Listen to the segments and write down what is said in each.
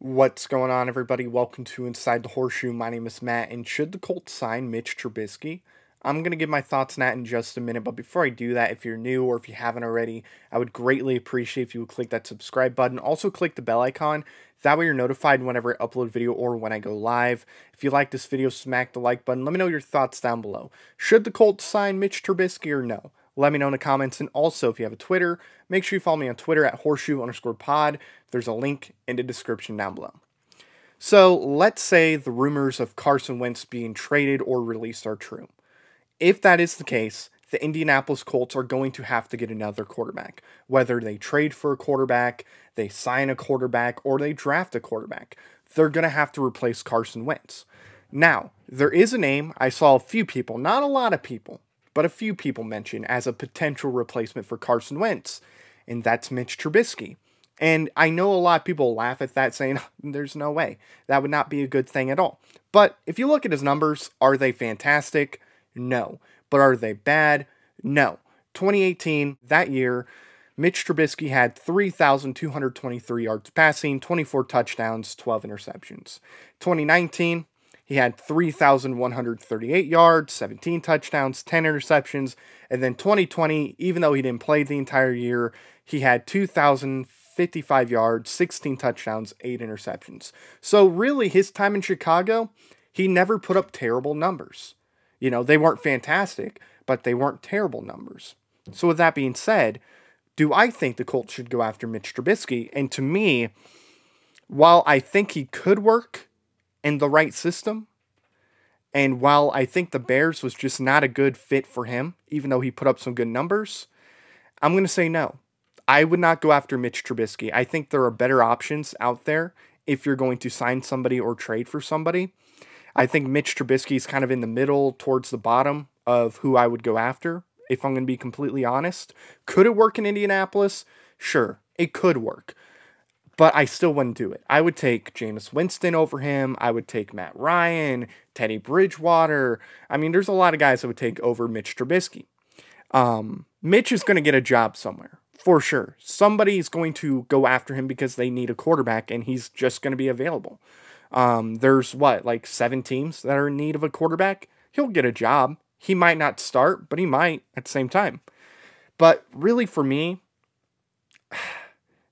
What's going on, everybody? Welcome to Inside the Horseshoe. My name is Matt, and should the Colts sign Mitch Trubisky? I'm going to give my thoughts on that in just a minute, but before I do that, if you're new or if you haven't already, I would greatly appreciate if you would click that subscribe button. Also, click the bell icon. That way you're notified whenever I upload a video or when I go live. If you like this video, smack the like button. Let me know your thoughts down below. Should the Colts sign Mitch Trubisky or no? Let me know in the comments, and also if you have a Twitter, make sure you follow me on Twitter at horseshoe_pod. There's a link in the description down below. So let's say the rumors of Carson Wentz being traded or released are true. If that is the case, the Indianapolis Colts are going to have to get another quarterback. Whether they trade for a quarterback, they sign a quarterback, or they draft a quarterback, they're going to have to replace Carson Wentz. Now, there is a name I saw a few people, not a lot of people, but a few people mention as a potential replacement for Carson Wentz, and that's Mitch Trubisky. And I know a lot of people laugh at that, saying, there's no way. That would not be a good thing at all. But if you look at his numbers, are they fantastic? No. But are they bad? No. 2018, that year, Mitch Trubisky had 3,223 yards passing, 24 touchdowns, 12 interceptions. 2019, he had 3,138 yards, 17 touchdowns, 10 interceptions. And then 2020, even though he didn't play the entire year, he had 2,055 yards, 16 touchdowns, 8 interceptions. So really, his time in Chicago, he never put up terrible numbers. You know, they weren't fantastic, but they weren't terrible numbers. So with that being said, do I think the Colts should go after Mitch Trubisky? And to me, while I think he could work in the right system, and while I think the Bears was just not a good fit for him, even though he put up some good numbers, I'm going to say no. I would not go after Mitch Trubisky. I think there are better options out there if you're going to sign somebody or trade for somebody. I think Mitch Trubisky is kind of in the middle towards the bottom of who I would go after, if I'm going to be completely honest. Could it work in Indianapolis? Sure, it could work. But I still wouldn't do it. I would take Jameis Winston over him. I would take Matt Ryan, Teddy Bridgewater. I mean, there's a lot of guys I would take over Mitch Trubisky. Mitch is going to get a job somewhere, for sure. Somebody's going to go after him because they need a quarterback, and he's just going to be available. There's like 7 teams that are in need of a quarterback. He'll get a job. He might not start, but he might at the same time. But really for me,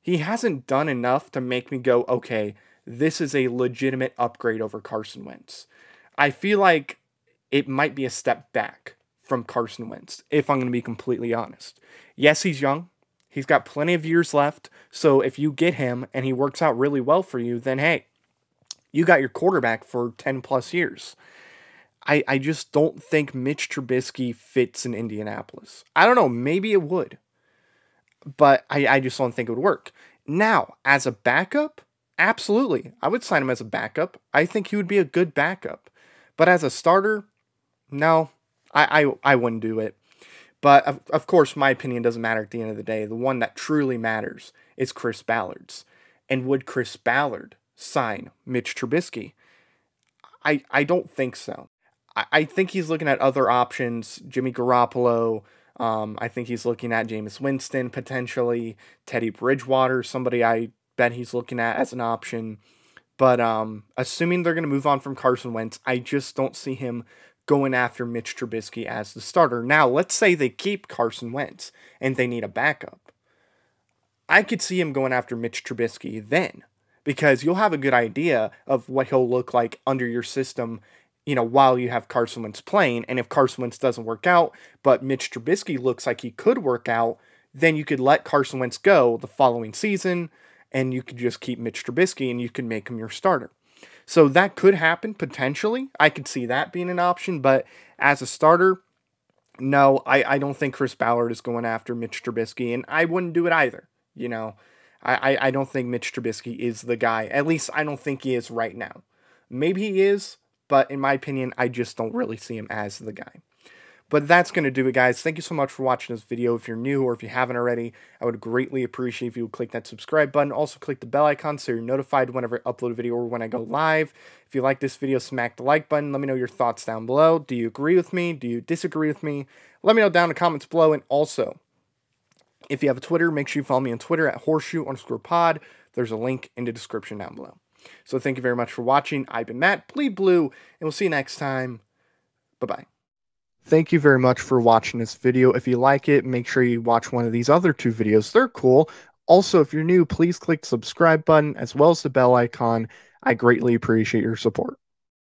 he hasn't done enough to make me go, okay, this is a legitimate upgrade over Carson Wentz. I feel like it might be a step back from Carson Wentz, if I'm going to be completely honest. Yes, he's young. He's got plenty of years left. So if you get him and he works out really well for you, then hey, you got your quarterback for 10 plus years. I just don't think Mitch Trubisky fits in Indianapolis. I don't know, maybe it would, but I just don't think it would work. Now, as a backup, absolutely. I would sign him as a backup. I think he would be a good backup. But as a starter, no, I wouldn't do it. But of course, my opinion doesn't matter at the end of the day. The one that truly matters is Chris Ballard's. And would Chris Ballard sign Mitch Trubisky? I don't think so. I think he's looking at other options. Jimmy Garoppolo. I think he's looking at Jameis Winston, potentially. Teddy Bridgewater, somebody I bet he's looking at as an option. But assuming they're going to move on from Carson Wentz, I just don't see him going after Mitch Trubisky as the starter. Now, let's say they keep Carson Wentz and they need a backup. I could see him going after Mitch Trubisky then, because you'll have a good idea of what he'll look like under your system, you know, while you have Carson Wentz playing. And if Carson Wentz doesn't work out, but Mitch Trubisky looks like he could work out, then you could let Carson Wentz go the following season, and you could just keep Mitch Trubisky, and you could make him your starter. So that could happen, potentially. I could see that being an option, but as a starter, no, I don't think Chris Ballard is going after Mitch Trubisky, and I wouldn't do it either. You know, I don't think Mitch Trubisky is the guy. At least I don't think he is right now. Maybe he is, but in my opinion, I just don't really see him as the guy. But that's going to do it, guys. Thank you so much for watching this video. If you're new or if you haven't already, I would greatly appreciate if you would click that subscribe button. Also, click the bell icon so you're notified whenever I upload a video or when I go live. If you like this video, smack the like button. Let me know your thoughts down below. Do you agree with me? Do you disagree with me? Let me know down in the comments below. And also, if you have a Twitter, make sure you follow me on Twitter at horseshoe_pod. There's a link in the description down below. So thank you very much for watching. I've been Matt, bleed blue, and we'll see you next time. Bye-bye. Thank you very much for watching this video. If you like it, make sure you watch one of these other 2 videos. They're cool. Also, if you're new, please click the subscribe button as well as the bell icon. I greatly appreciate your support.